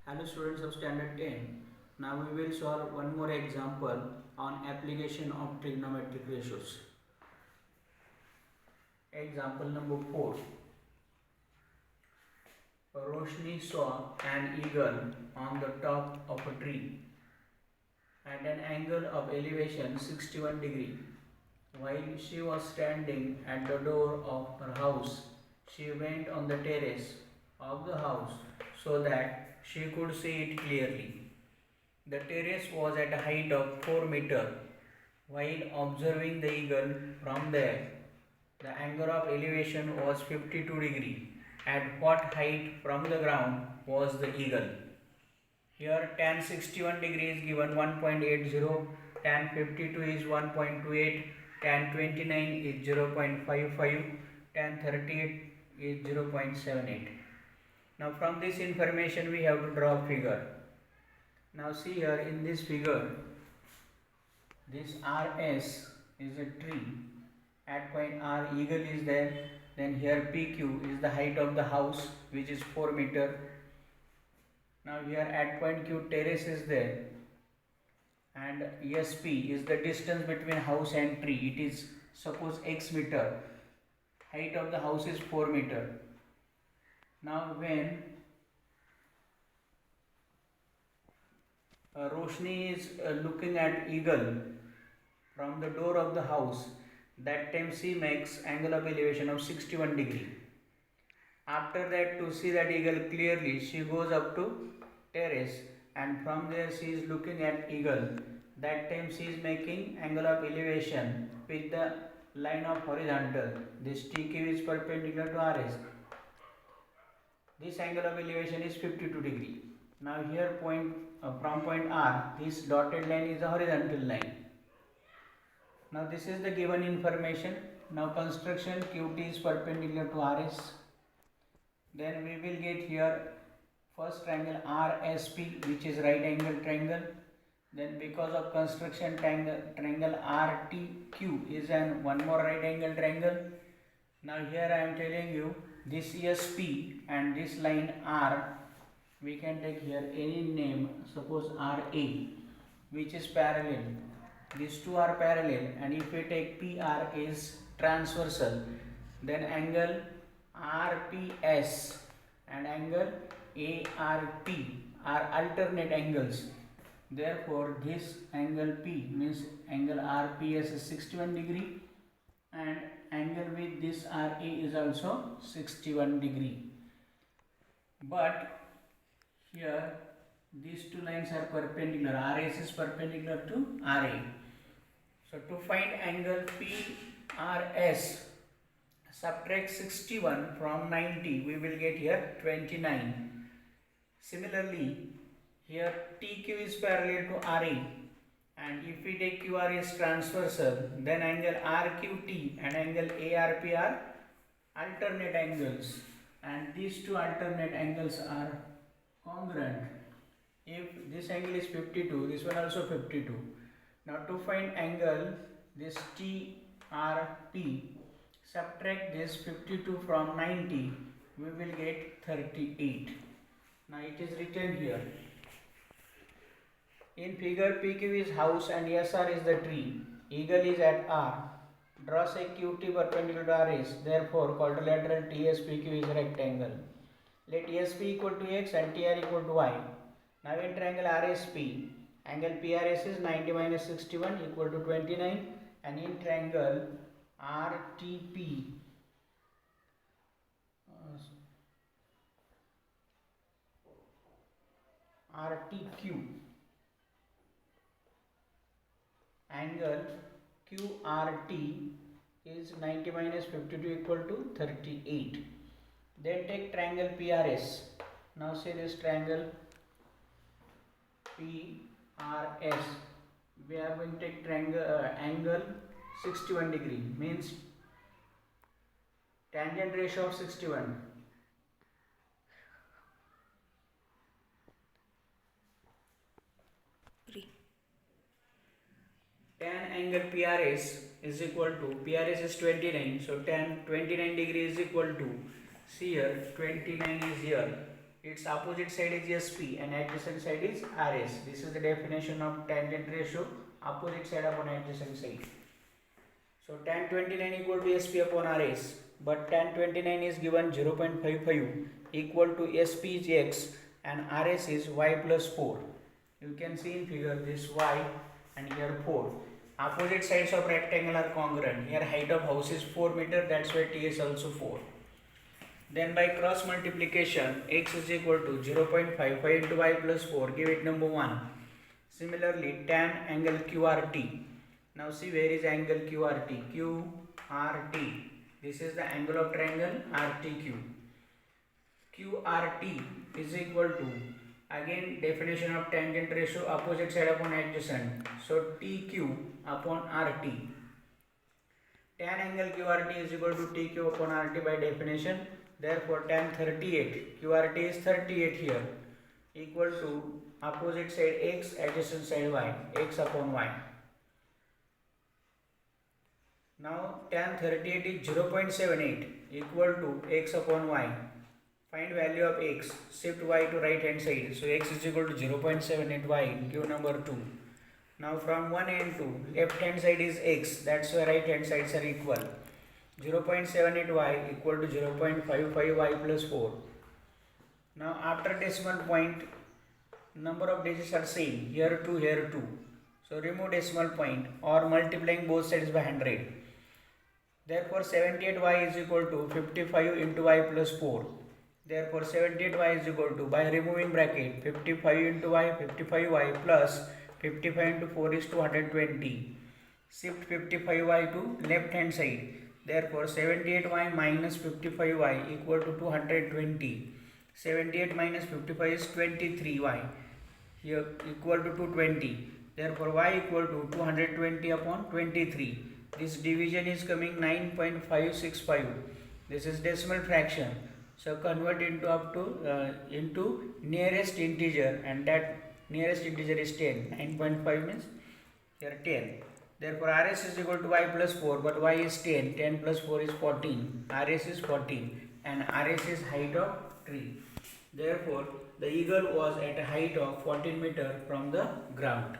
Hello students of standard 10. Now we will solve one more example on application of trigonometric ratios. Example number 4. Roshni saw an eagle on the top of a tree at an angle of elevation 61 degree. While she was standing at the door of her house, she went on the terrace of the house so that she could see it clearly. The terrace was at a height of 4 meters. While observing the eagle from there, the angle of elevation was 52 degree. At what height from the ground was the eagle? Here tan 61 degree is given 1.80, tan 52 is 1.28, tan 29 is 0.55, tan 38 is 0.78. Now from this information we have to draw a figure. Now see here in this figure, this RS is a tree. At point R, eagle is there. Then here PQ is the height of the house, which is 4 meter. Now here at point Q, terrace is there. And SP is the distance between house and tree. It is suppose X meter. Height of the house is 4 meter. Now when Roshni is looking at eagle from the door of the house, that time she makes angle of elevation of 61 degree. After that, to see that eagle clearly, she goes up to terrace and from there she is looking at eagle. That time she is making angle of elevation with the line of horizontal. This TQ is perpendicular to RS. This angle of elevation is 52 degree. Now here from point R, this dotted line is a horizontal line. Now this is the given information. Now construction QT is perpendicular to RS. Then we will get here first triangle RSP, which is right angle triangle. Then because of construction triangle RTQ is one more right angle triangle. Now here I am telling you this ESP and this line R, we can take here any name, suppose RA, which is parallel. These two are parallel, and if we take PR is transversal, then angle RPS and angle ARP are alternate angles. Therefore, this angle P means angle RPS is 61 degree and angle with this RA is also 61 degree. But here these two lines are perpendicular. RS is perpendicular to RA. So to find angle PRS, subtract 61 from 90, we will get here 29. Similarly, here TQ is parallel to RA, and if we take QR is transversal, then angle RQT and angle ARP are alternate angles, and these two alternate angles are congruent. If this angle is 52, this one also 52. Now to find angle this TRP, subtract this 52 from 90, we will get 38. Now it is written here. In figure, PQ is house and SR is the tree. Eagle is at R. Draw say QT perpendicular to RS. Therefore, quadrilateral TSPQ is rectangle. Let SP equal to X and TR equal to Y. Now in triangle RSP, angle PRS is 90 minus 61 equal to 29, and in triangle RTP, RTQ, angle QRT is 90 minus 52 equal to 38. Then take triangle PRS. Now say this triangle PRS. We are going to take triangle angle 61 degree, means tangent ratio of 61. Tan angle PRS is equal to, PRS is 29, so tan 29 degree is equal to, see here 29 is here, its opposite side is SP and adjacent side is RS. This is the definition of tangent ratio, opposite side upon adjacent side. So tan 29 equal to SP upon RS, but tan 29 is given 0.55 equal to SP is X and RS is Y plus 4. You can see in figure this Y and here 4. Opposite sides of rectangle are congruent. Here height of house is 4 meter, that's why T is also 4. Then by cross multiplication, X is equal to 0.55 into Y plus 4, give it number 1. Similarly, tan angle QRT. Now see where is angle QRT? QRT. This is the angle of triangle RTQ. QRT is equal to, again definition of tangent ratio, opposite side upon adjacent. So TQ upon RT. Tan angle QRT is equal to TQ upon RT by definition. Therefore tan 38, QRT is 38 here, equal to opposite side X, adjacent side Y, X upon Y. Now tan 38 is 0.78 equal to X upon Y. Find value of X, shift Y to right hand side. So X is equal to 0.78 Y, give number 2. Now from 1 and 2, left hand side is X, that's why right hand sides are equal. 0.78 Y equal to 0.55 Y plus 4. Now after decimal point, number of digits are same, here 2, here 2. So remove decimal point or multiplying both sides by 100. Therefore 78Y is equal to 55 into Y plus 4. Therefore 78Y is equal to, by removing bracket, 55 into Y, 55Y plus 55 into 4 is 220. Shift 55Y to left hand side. Therefore 78Y minus 55Y equal to 220. 78 minus 55 is 23Y. Here equal to 220. Therefore Y equal to 220 upon 23. This division is coming 9.565. This is decimal fraction. So convert into up to into nearest integer, and that nearest integer is 10. 9.5 means here 10. Therefore RS is equal to Y plus 4, but Y is 10. 10 plus 4 is 14. RS is 14 and RS is height of tree. Therefore the eagle was at a height of 14 meter from the ground.